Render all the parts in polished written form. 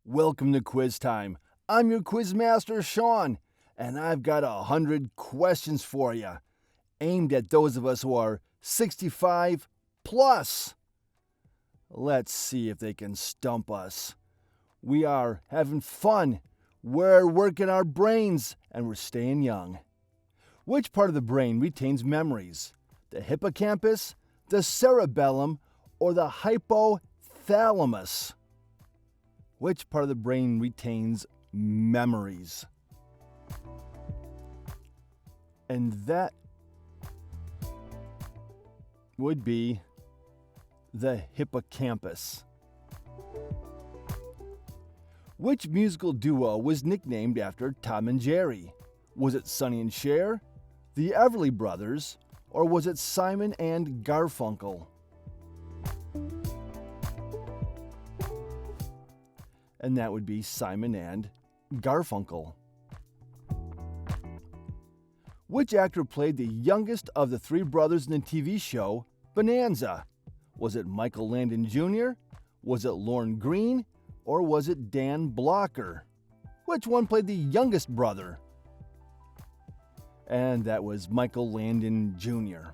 Welcome to Quiz Time. I'm your quiz master, Sean, and I've got 100 questions for you, aimed at those of us who are 65 plus. Let's see if they can stump us. We are having fun. We're working our brains, and we're staying young. Which part of the brain retains memories? The hippocampus, the cerebellum, or the hypothalamus? Which part of the brain retains memories? And that would be the hippocampus. Which musical duo was nicknamed after Tom and Jerry? Was it Sonny and Cher, the Everly Brothers, or was it Simon and Garfunkel? And that would be Simon and Garfunkel. Which actor played the youngest of the three brothers in the TV show Bonanza? Was it Michael Landon Jr., was it Lorne Greene, or was it Dan Blocker? Which one played the youngest brother? And that was Michael Landon Jr.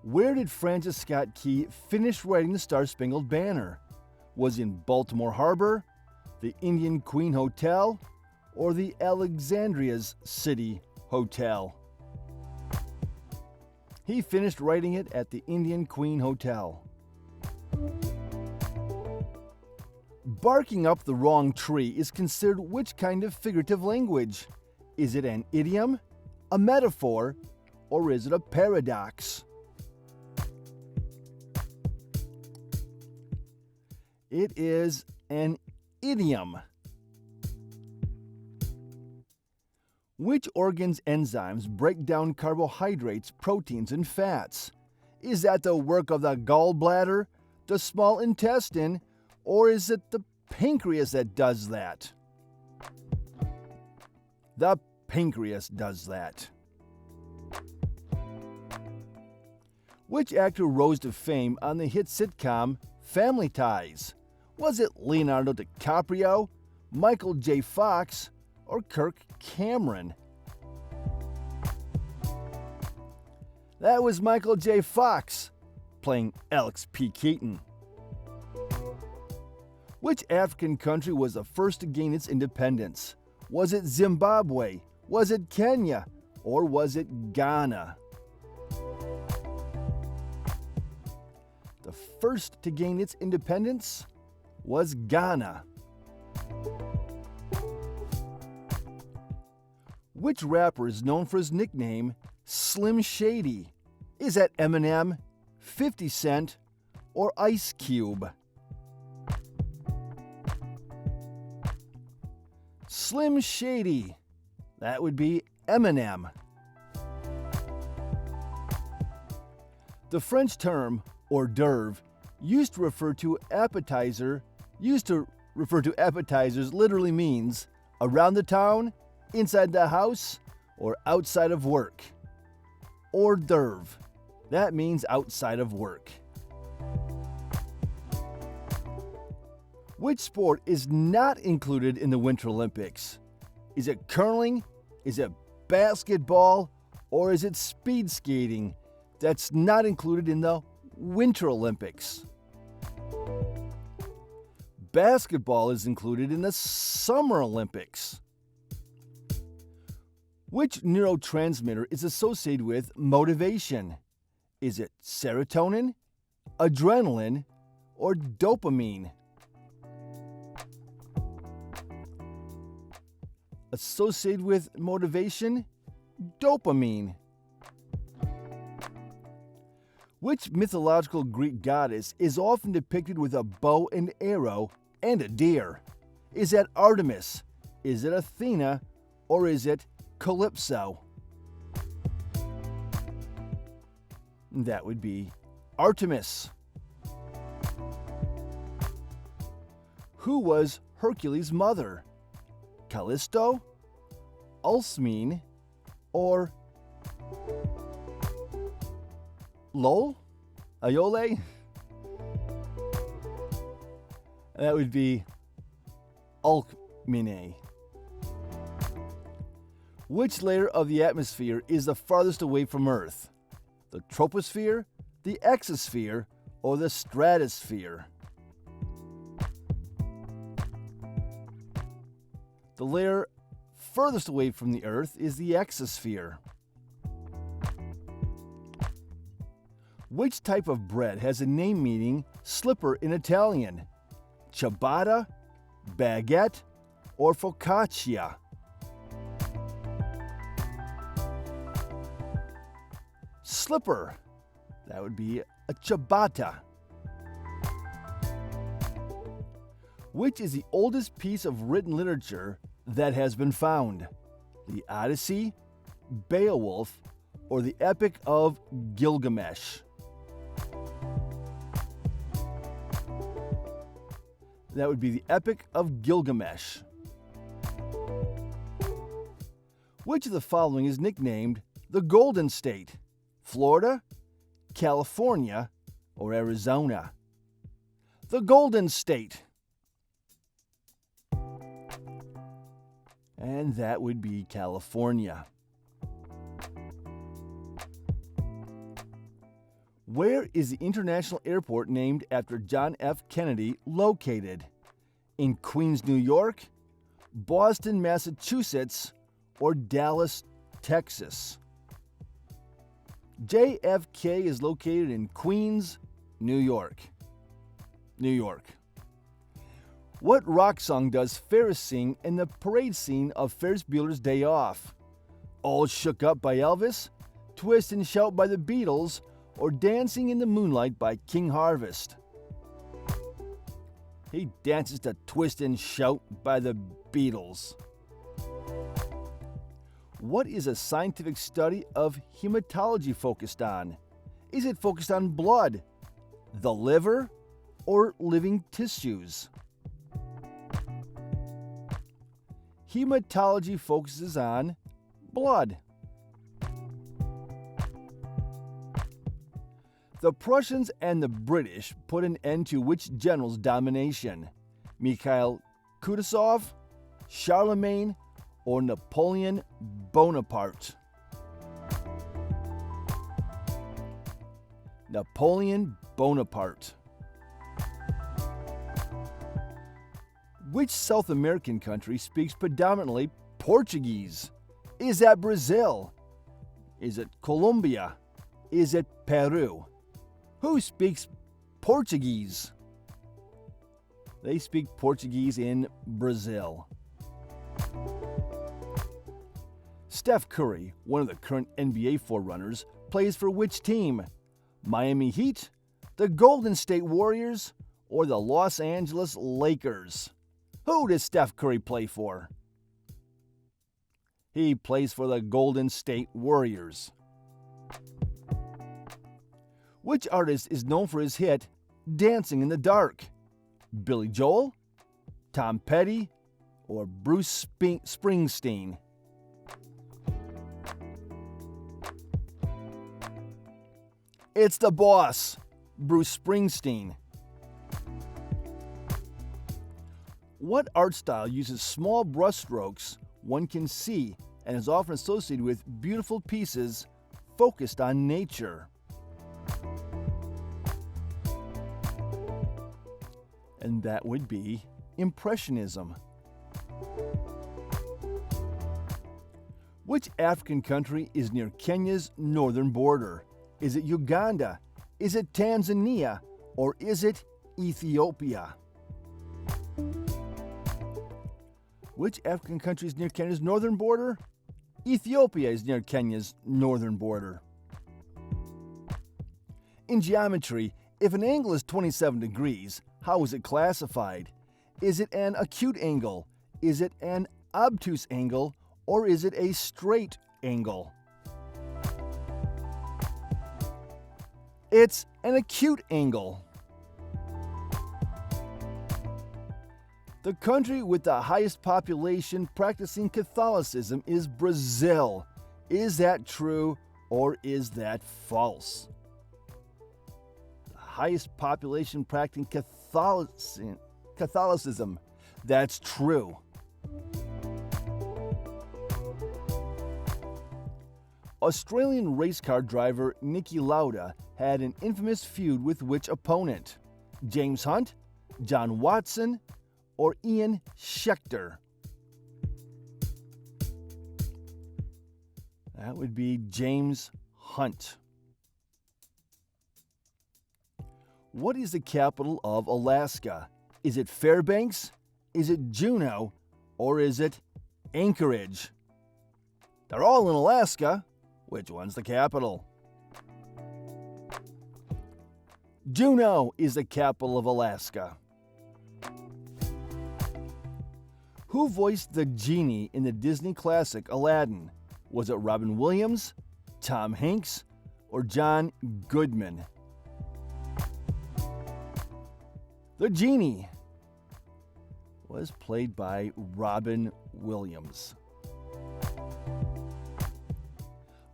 Where did Francis Scott Key finish writing the Star-Spangled Banner? Was in Baltimore Harbor, the Indian Queen Hotel, or the Alexandria's City Hotel? He finished writing it at the Indian Queen Hotel. Barking up the wrong tree is considered which kind of figurative language? Is it an idiom, a metaphor, or is it a paradox? It is an idiom. Which organ's enzymes break down carbohydrates, proteins, and fats? Is that the work of the gallbladder, the small intestine, or is it the pancreas that does that? The pancreas does that. Which actor rose to fame on the hit sitcom Family Ties? Was it Leonardo DiCaprio, Michael J. Fox, or Kirk Cameron? That was Michael J. Fox, playing Alex P. Keaton. Which African country was the first to gain its independence? Was it Zimbabwe? Was it Kenya? Or was it Ghana? The first to gain its independence was Ghana. Which rapper is known for his nickname Slim Shady? Is that Eminem, 50 Cent, or Ice Cube? Slim Shady. That would be Eminem. The French term hors d'oeuvre used to refer to appetizers literally means around the town, inside the house, or outside of work. Hors d'oeuvre. That means outside of work. Which sport is not included in the Winter Olympics? Is it curling? Is it basketball? Or is it speed skating that's not included in the Winter Olympics? Basketball is included in the Summer Olympics. Which neurotransmitter is associated with motivation? Is it serotonin, adrenaline, or dopamine? Associated with motivation, dopamine. Which mythological Greek goddess is often depicted with a bow and arrow and a deer? Is that Artemis? Is it Athena? Or is it Calypso? That would be Artemis. Who was Hercules' mother? Callisto, Alcmene, or Lol? Iole? That would be Alkmene. Which layer of the atmosphere is the farthest away from Earth? The troposphere, the exosphere, or the stratosphere? The layer furthest away from the Earth is the exosphere. Which type of bread has a name meaning slipper in Italian? Ciabatta, baguette, or focaccia? Slipper. That would be a ciabatta. Which is the oldest piece of written literature that has been found? The Odyssey, Beowulf, or the Epic of Gilgamesh? That would be the Epic of Gilgamesh. Which of the following is nicknamed the Golden State? Florida, California, or Arizona? The Golden State. And that would be California. Where is the international airport named after John F. Kennedy located? In Queens, New York, Boston, Massachusetts, or Dallas, Texas? JFK is located in Queens, New York. New York. What rock song does Ferris sing in the parade scene of Ferris Bueller's Day Off? All Shook Up by Elvis, Twist and Shout by the Beatles, or Dancing in the Moonlight by King Harvest? He dances to Twist and Shout by the Beatles. What is a scientific study of hematology focused on? Is it focused on blood, the liver, or living tissues? Hematology focuses on blood. The Prussians and the British put an end to which general's domination? Mikhail Kutuzov, Charlemagne, or Napoleon Bonaparte? Napoleon Bonaparte. Which South American country speaks predominantly Portuguese? Is that Brazil? Is it Colombia? Is it Peru? Who speaks Portuguese? They speak Portuguese in Brazil. Steph Curry, one of the current NBA forerunners, plays for which team? Miami Heat, the Golden State Warriors, or the Los Angeles Lakers? Who does Steph Curry play for? He plays for the Golden State Warriors. Which artist is known for his hit Dancing in the Dark? Billy Joel, Tom Petty, or Bruce Springsteen? It's the boss, Bruce Springsteen. What art style uses small brushstrokes one can see and is often associated with beautiful pieces focused on nature? And that would be Impressionism. Which African country is near Kenya's northern border? Is it Uganda? Is it Tanzania? Or is it Ethiopia? Which African country is near Kenya's northern border? Ethiopia is near Kenya's northern border. In geometry, if an angle is 27 degrees, how is it classified? Is it an acute angle? Is it an obtuse angle? Or is it a straight angle? It's an acute angle. The country with the highest population practicing Catholicism is Brazil. Is that true or is that false? The highest population practicing Catholicism Catholicism. That's true. Australian race car driver Niki Lauda had an infamous feud with which opponent? James Hunt, John Watson, or Ian Scheckter? That would be James Hunt. What is the capital of Alaska? Is it Fairbanks? Is it Juneau? Or is it Anchorage? They're all in Alaska. Which one's the capital? Juneau is the capital of Alaska. Who voiced the genie in the Disney classic Aladdin? Was it Robin Williams, Tom Hanks, or John Goodman? The genie was played by Robin Williams.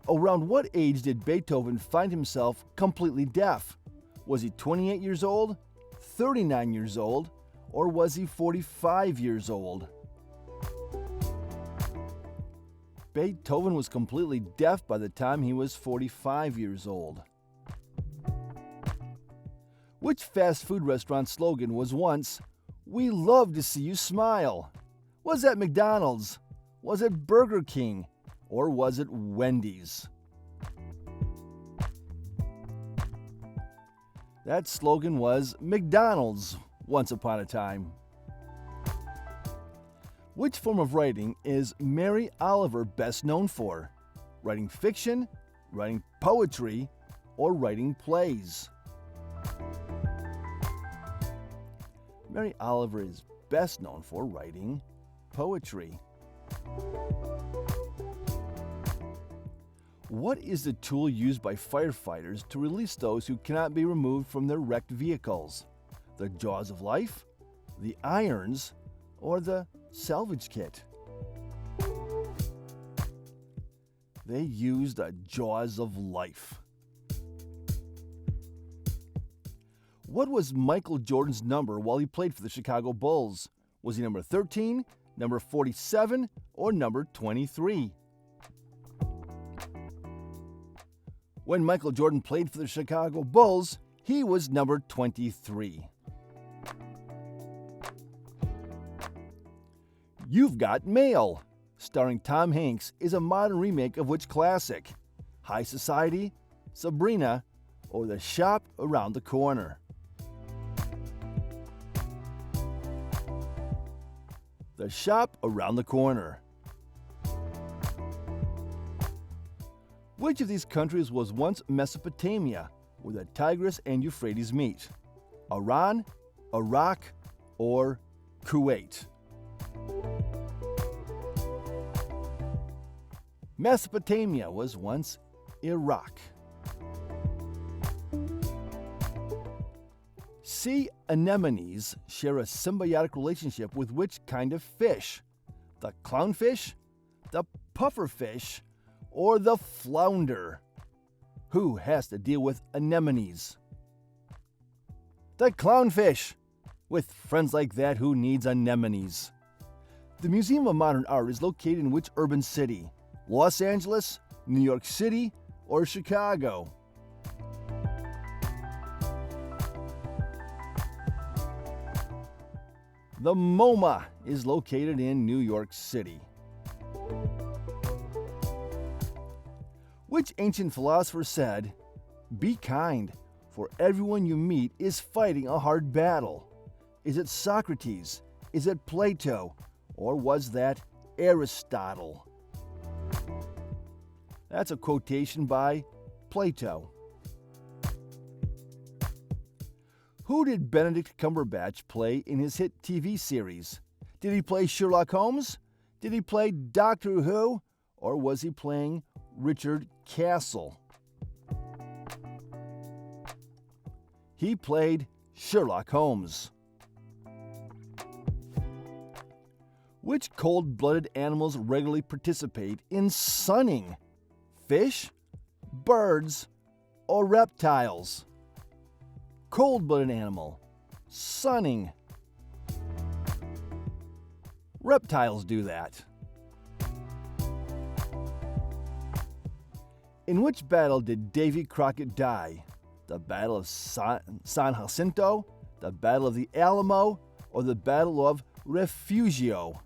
Around what age did Beethoven find himself completely deaf? Was he 28 years old, 39 years old, or was he 45 years old? Beethoven was completely deaf by the time he was 45 years old. Which fast food restaurant slogan was once, "We love to see you smile"? Was that McDonald's? Was it Burger King? Or was it Wendy's? That slogan was McDonald's once upon a time. Which form of writing is Mary Oliver best known for? Writing fiction, writing poetry, or writing plays? Mary Oliver is best known for writing poetry. What is the tool used by firefighters to release those who cannot be removed from their wrecked vehicles? The jaws of life, the irons, or the salvage kit? They used the jaws of life. What was Michael Jordan's number while he played for the Chicago Bulls? Was he number 13, number 47, or number 23? When Michael Jordan played for the Chicago Bulls, he was number 23. You've Got Mail, starring Tom Hanks, is a modern remake of which classic? High Society, Sabrina, or The Shop Around the Corner? The Shop Around the Corner. Which of these countries was once Mesopotamia, where the Tigris and Euphrates meet? Iran, Iraq, or Kuwait? Mesopotamia was once Iraq. Sea anemones share a symbiotic relationship with which kind of fish? The clownfish, the pufferfish, or the flounder? Who has to deal with anemones? The clownfish. With friends like that, who needs anemones? The Museum of Modern Art is located in which urban city? Los Angeles, New York City, or Chicago? The MoMA is located in New York City. Which ancient philosopher said, "Be kind, for everyone you meet is fighting a hard battle"? Is it Socrates? Is it Plato? Or was that Aristotle? That's a quotation by Plato. Who did Benedict Cumberbatch play in his hit TV series? Did he play Sherlock Holmes? Did he play Doctor Who? Or was he playing Richard Castle? He played Sherlock Holmes. Which cold-blooded animals regularly participate in sunning? Fish, birds, or reptiles? Cold-blooded animal, sunning. Reptiles do that. In which battle did Davy Crockett die? The Battle of San Jacinto, the Battle of the Alamo, or the Battle of Refugio?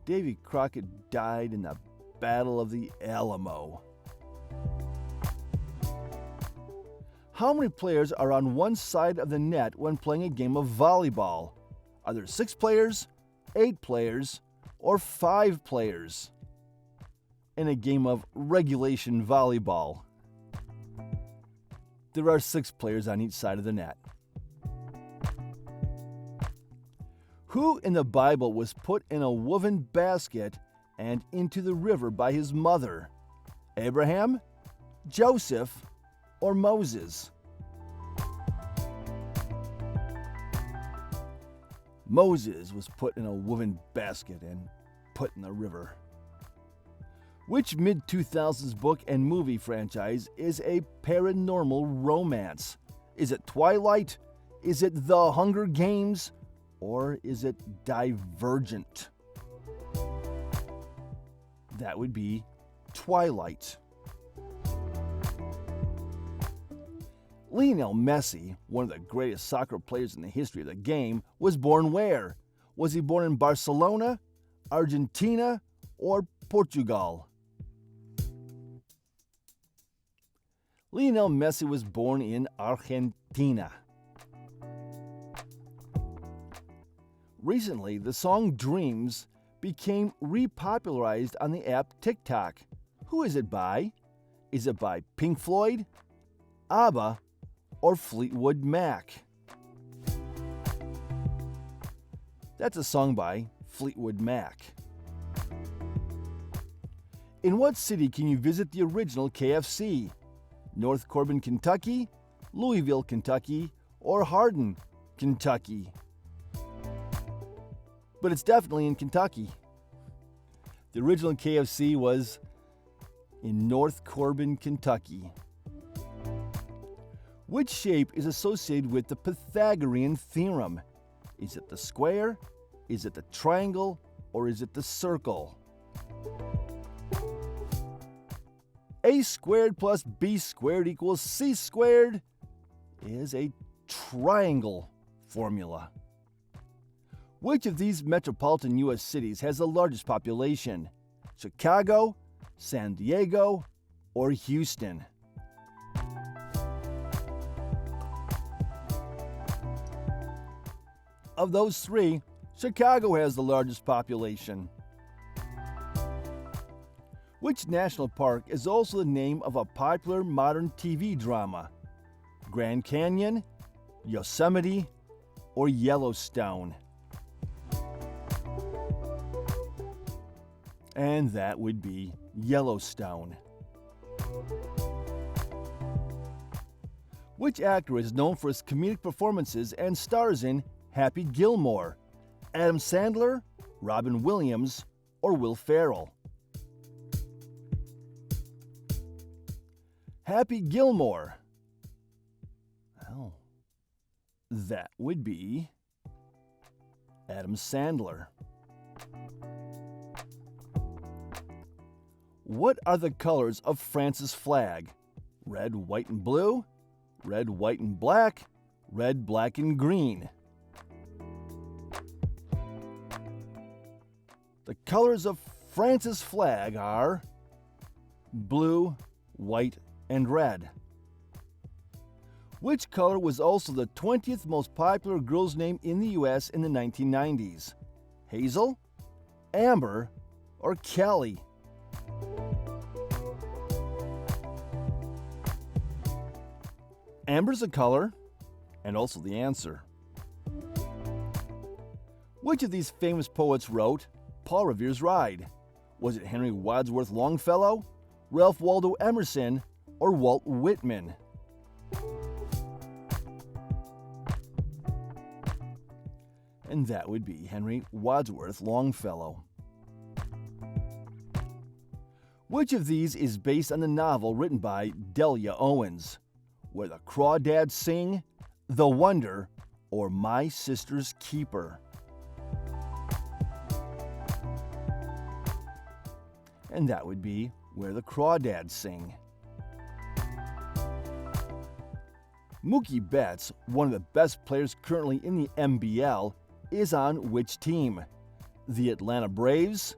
Davy Crockett died in the Battle of the Alamo. How many players are on one side of the net when playing a game of volleyball? Are there 6 players, 8 players, or 5 players in a game of regulation volleyball? There are 6 players on each side of the net. Who in the Bible was put in a woven basket and into the river by his mother? Abraham, Joseph, or Moses? Moses was put in a woven basket and put in the river. Which mid-2000s book and movie franchise is a paranormal romance? Is it Twilight? Is it The Hunger Games? Or is it Divergent? That would be Twilight. Lionel Messi, one of the greatest soccer players in the history of the game, was born where? Was he born in Barcelona, Argentina, or Portugal? Lionel Messi was born in Argentina. Recently, the song Dreams became repopularized on the app TikTok. Who is it by? Is it by Pink Floyd, ABBA, or Fleetwood Mac? That's a song by Fleetwood Mac. In what city can you visit the original KFC? North Corbin, Kentucky, Louisville, Kentucky, or Hardin, Kentucky? But it's definitely in Kentucky. The original KFC was in North Corbin, Kentucky. Which shape is associated with the Pythagorean theorem? Is it the square, is it the triangle, or is it the circle? A squared plus B squared equals C squared is a triangle formula. Which of these metropolitan U.S. cities has the largest population? Chicago, San Diego, or Houston? Of those 3, Chicago has the largest population. Which national park is also the name of a popular modern TV drama? Grand Canyon, Yosemite, or Yellowstone? And that would be Yellowstone. Which actor is known for his comedic performances and stars in Happy Gilmore? Adam Sandler, Robin Williams, or Will Ferrell? Happy Gilmore. Well, that would be Adam Sandler. What are the colors of France's flag? Red, white, and blue? Red, white, and black? Red, black, and green? The colors of France's flag are blue, white, and red. Which color was also the 20th most popular girl's name in the U.S. in the 1990s? Hazel, Amber, or Kelly? Amber's a color, and also the answer. Which of these famous poets wrote Paul Revere's Ride? Was it Henry Wadsworth Longfellow, Ralph Waldo Emerson, or Walt Whitman? And that would be Henry Wadsworth Longfellow. Which of these is based on the novel written by Delia Owens? Where the Crawdads Sing, The Wonder, or My Sister's Keeper? and that would be Where the Crawdads Sing. Mookie Betts, one of the best players currently in the NBL, is on which team? The Atlanta Braves,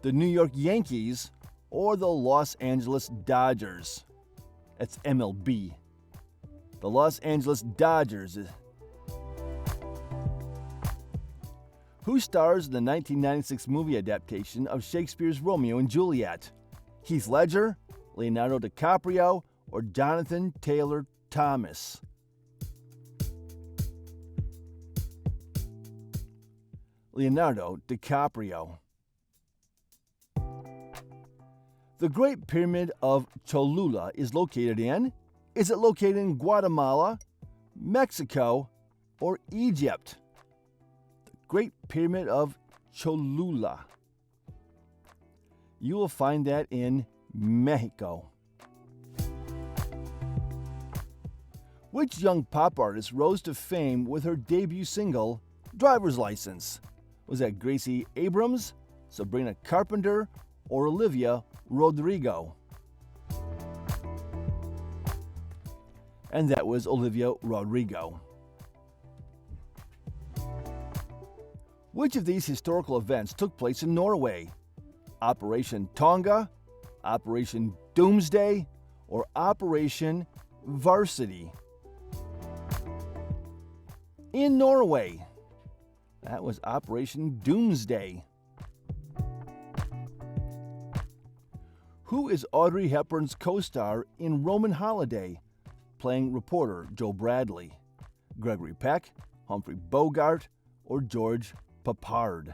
the New York Yankees, or the Los Angeles Dodgers? That's MLB. The Los Angeles Dodgers. Who stars in the 1996 movie adaptation of Shakespeare's Romeo and Juliet? Heath Ledger, Leonardo DiCaprio, or Jonathan Taylor Thomas? Leonardo DiCaprio. The Great Pyramid of Cholula is located in? Is it located in Guatemala, Mexico, or Egypt? The Great Pyramid of Cholula. You will find that in Mexico. Which young pop artist rose to fame with her debut single, Driver's License? Was that Gracie Abrams, Sabrina Carpenter, or Olivia Rodrigo? And that was Olivia Rodrigo. Which of these historical events took place in Norway? Operation Tonga, Operation Doomsday, or Operation Varsity? In Norway. That was Operation Doomsday. Who is Audrey Hepburn's co-star in Roman Holiday, playing reporter Joe Bradley? Gregory Peck, Humphrey Bogart, or George Papard?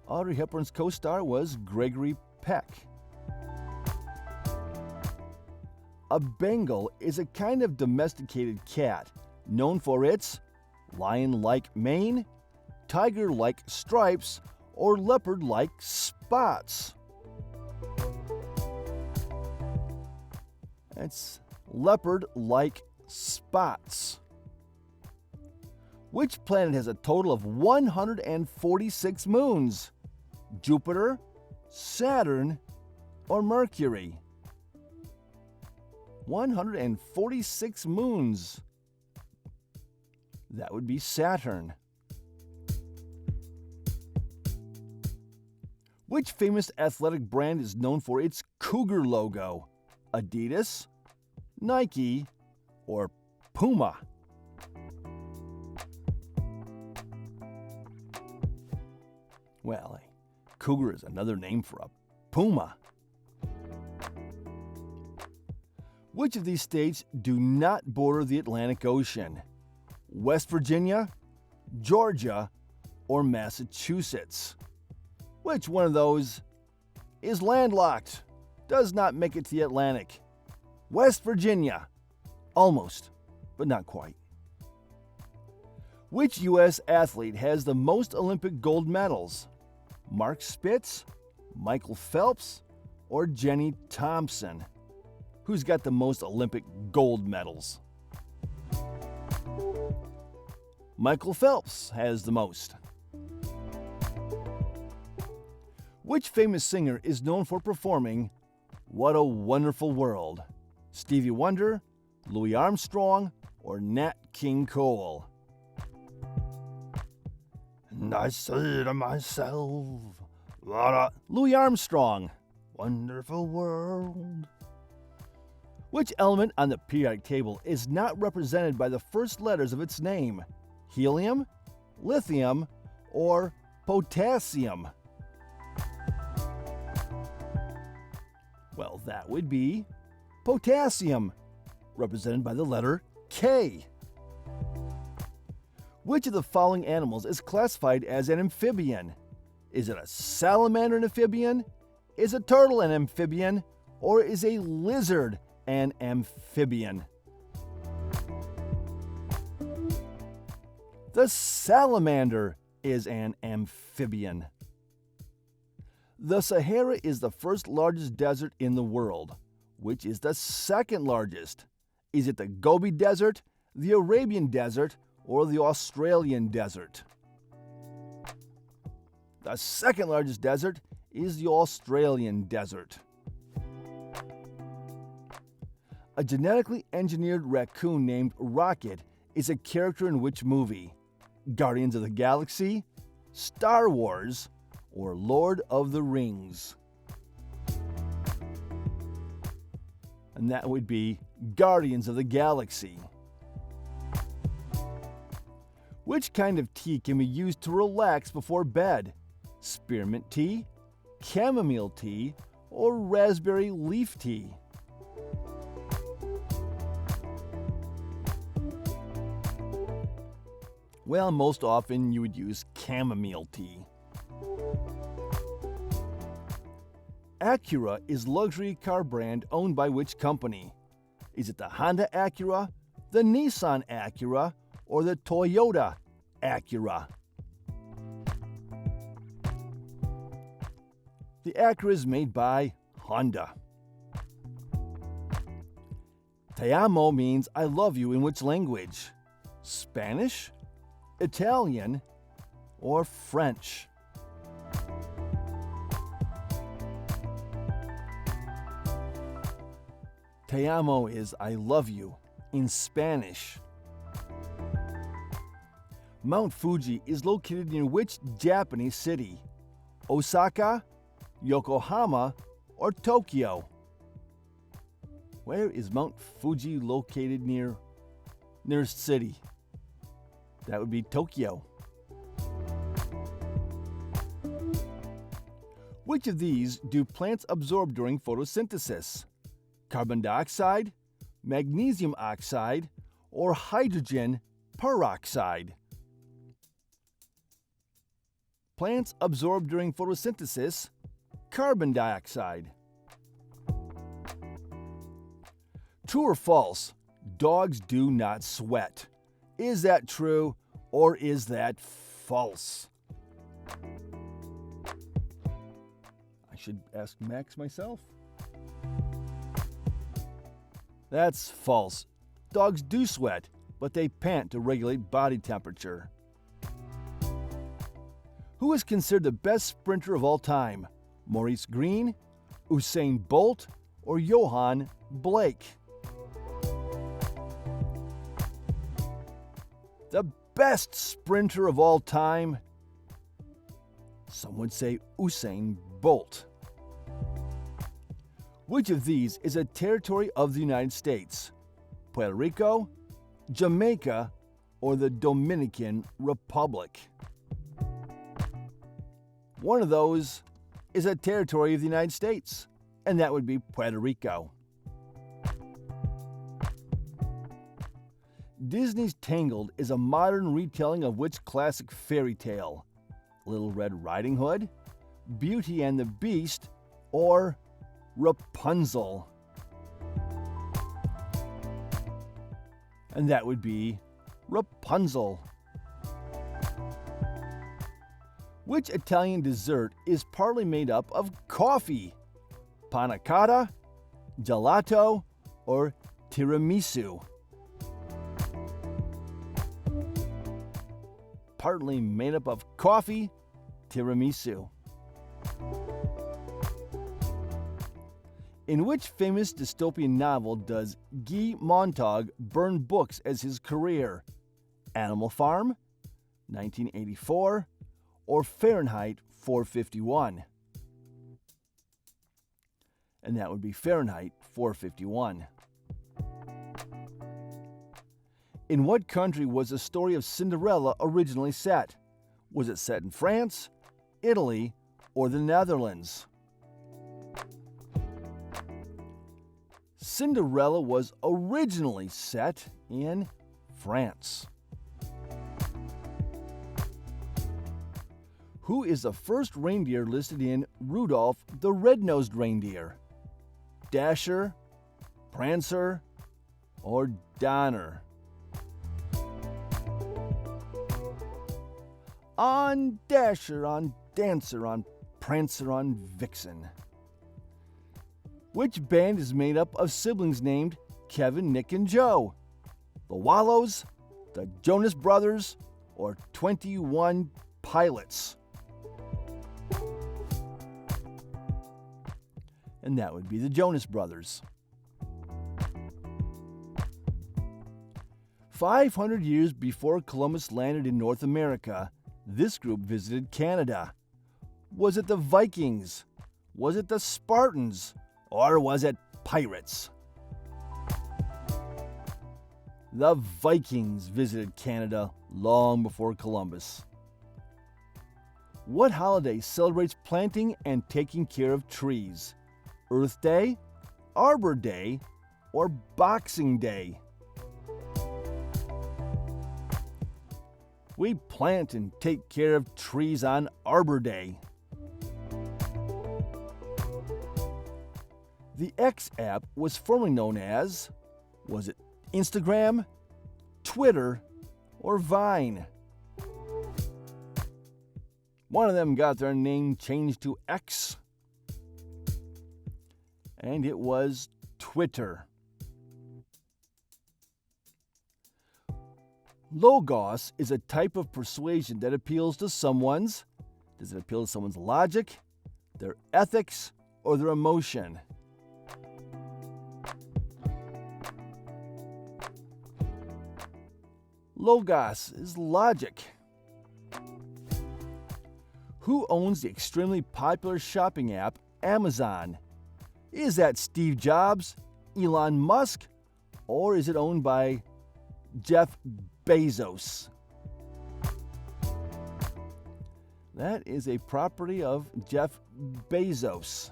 Audrey Hepburn's co-star was Gregory Peck. A Bengal is a kind of domesticated cat known for its lion-like mane, tiger-like stripes, or leopard-like spots. That's leopard-like spots. Which planet has a total of 146 moons? Jupiter, Saturn, or Mercury? 146 moons. That would be Saturn. Which famous athletic brand is known for its cougar logo? Adidas, Nike, or Puma? Well, a cougar is another name for a puma. Which of these states do not border the Atlantic Ocean? West Virginia, Georgia, or Massachusetts? Which one of those is landlocked, does not make it to the Atlantic? West Virginia. Almost, but not quite. Which U.S. athlete has the most Olympic gold medals? Mark Spitz, Michael Phelps, or Jenny Thompson? Who's got the most Olympic gold medals? Michael Phelps has the most. Which famous singer is known for performing What a Wonderful World? Stevie Wonder, Louis Armstrong, or Nat King Cole? And I say to myself, what a... Louis Armstrong, wonderful world. Which element on the periodic table is not represented by the first letters of its name? Helium, lithium, or potassium? Well, that would be potassium, represented by the letter K. Which of the following animals is classified as an amphibian? Is it a salamander an amphibian? Is a turtle an amphibian? Or is a lizard an amphibian? The salamander is an amphibian. The Sahara is the first largest desert in the world. Which is the second largest? Is it the Gobi Desert, the Arabian Desert, or the Australian Desert? The second largest desert is the Australian desert. A genetically engineered raccoon named Rocket is a character in which movie? Guardians of the Galaxy, Star Wars, or Lord of the Rings? And that would be Guardians of the Galaxy. Which kind of tea can be used to relax before bed? Spearmint tea, chamomile tea, or raspberry leaf tea? Well, most often you would use chamomile tea. Acura is luxury car brand owned by which company? Is it the Honda Acura, the Nissan Acura, or the Toyota Acura? The Acura is made by Honda. Te amo means I love you in which language? Spanish, Italian, or French? Te amo is I love you in Spanish. Mount Fuji is located near which Japanese city? Osaka, Yokohama, or Tokyo? Where is Mount Fuji located near? Nearest city? That would be Tokyo. Which of these do plants absorb during photosynthesis? Carbon dioxide, magnesium oxide, or hydrogen peroxide? Plants absorb during photosynthesis carbon dioxide. True or false? Dogs do not sweat. Is that true or is that false? I should ask Max myself. That's false. Dogs do sweat, but they pant to regulate body temperature. Who is considered the best sprinter of all time? Maurice Green, Usain Bolt, or Johan Blake? The best sprinter of all time? Some would say Usain Bolt. Which of these is a territory of the United States? Puerto Rico, Jamaica, or the Dominican Republic? One of those is a territory of the United States, and that would be Puerto Rico. Disney's Tangled is a modern retelling of which classic fairy tale? Little Red Riding Hood, Beauty and the Beast, or Rapunzel? And that would be Rapunzel. Which Italian dessert is partly made up of coffee? Panna cotta, gelato, or tiramisu? Partly made up of coffee, tiramisu. In which famous dystopian novel does Guy Montag burn books as his career? Animal Farm, 1984, or Fahrenheit 451? And that would be Fahrenheit 451. In what country was the story of Cinderella originally set? Was it set in France, Italy, or the Netherlands? Cinderella was originally set in France. Who is the first reindeer listed in Rudolph the Red-Nosed Reindeer? Dasher, Prancer, or Donner? On Dasher, on Dancer, on Prancer, on Vixen. Which band is made up of siblings named Kevin, Nick, and Joe? The Wallows, the Jonas Brothers, or 21 Pilots? and that would be the Jonas Brothers. 500 years before Columbus landed in North America, this group visited Canada. Was it the Vikings? Was it the Spartans? Or was it pirates? The Vikings visited Canada long before Columbus. What holiday celebrates planting and taking care of trees? Earth Day, Arbor Day, or Boxing Day? We plant and take care of trees on Arbor Day. The X app was formerly known as, was it Instagram, Twitter, or Vine? One of them got their name changed to X, and it was Twitter. Logos is a type of persuasion that appeals to someone's, does it appeal to someone's logic, their ethics, or their emotion? Logos is logic. Who owns the extremely popular shopping app Amazon? Is that Steve Jobs, Elon Musk, or is it owned by Jeff Bezos? That is a property of Jeff Bezos.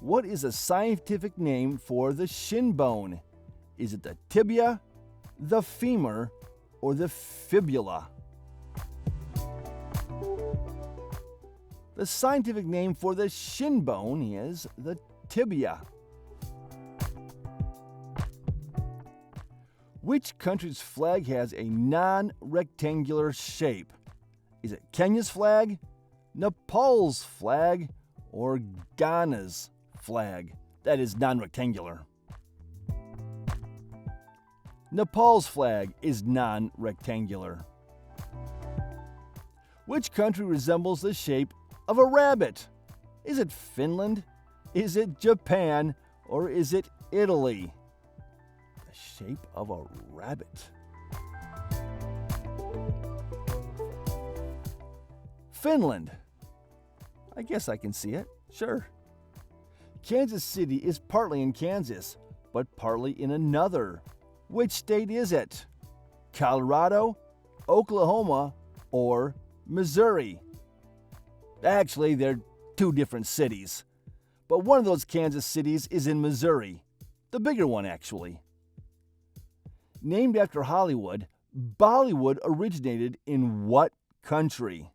What is a scientific name for the shin bone? Is it the tibia, the femur, or the fibula? The scientific name for the shin bone is the tibia. Which country's flag has a non-rectangular shape? Is it Kenya's flag, Nepal's flag, or Ghana's flag? That is non-rectangular. Nepal's flag is non-rectangular. Which country resembles the shape of a rabbit? Is it Finland? Is it Japan? Or is it Italy? The shape of a rabbit. Finland. I guess I can see it. Sure. Kansas City is partly in Kansas, but partly in another. Which state is it? Colorado, Oklahoma, or Missouri? Actually, they're two different cities. But one of those Kansas cities is in Missouri. The bigger one, actually. Named after Hollywood, Bollywood originated in what country?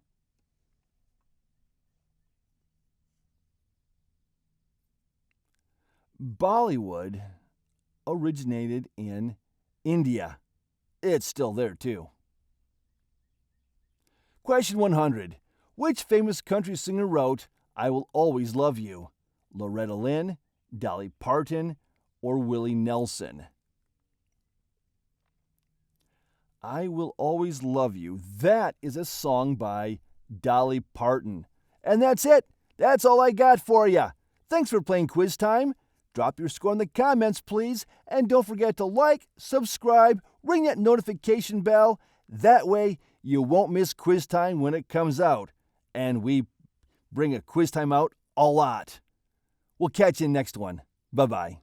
Bollywood originated in India. It's still there, too. Question 100. Which famous country singer wrote, "I Will Always Love You"? Loretta Lynn, Dolly Parton, or Willie Nelson? "I Will Always Love You." That is a song by Dolly Parton. And that's it. That's all I got for you. Thanks for playing Quiz Time. Drop your score in the comments, please. And don't forget to like, subscribe, ring that notification bell. That way you won't miss Quiz Time when it comes out. And we bring a Quiz Time out a lot. We'll catch you in the next one. Bye-bye.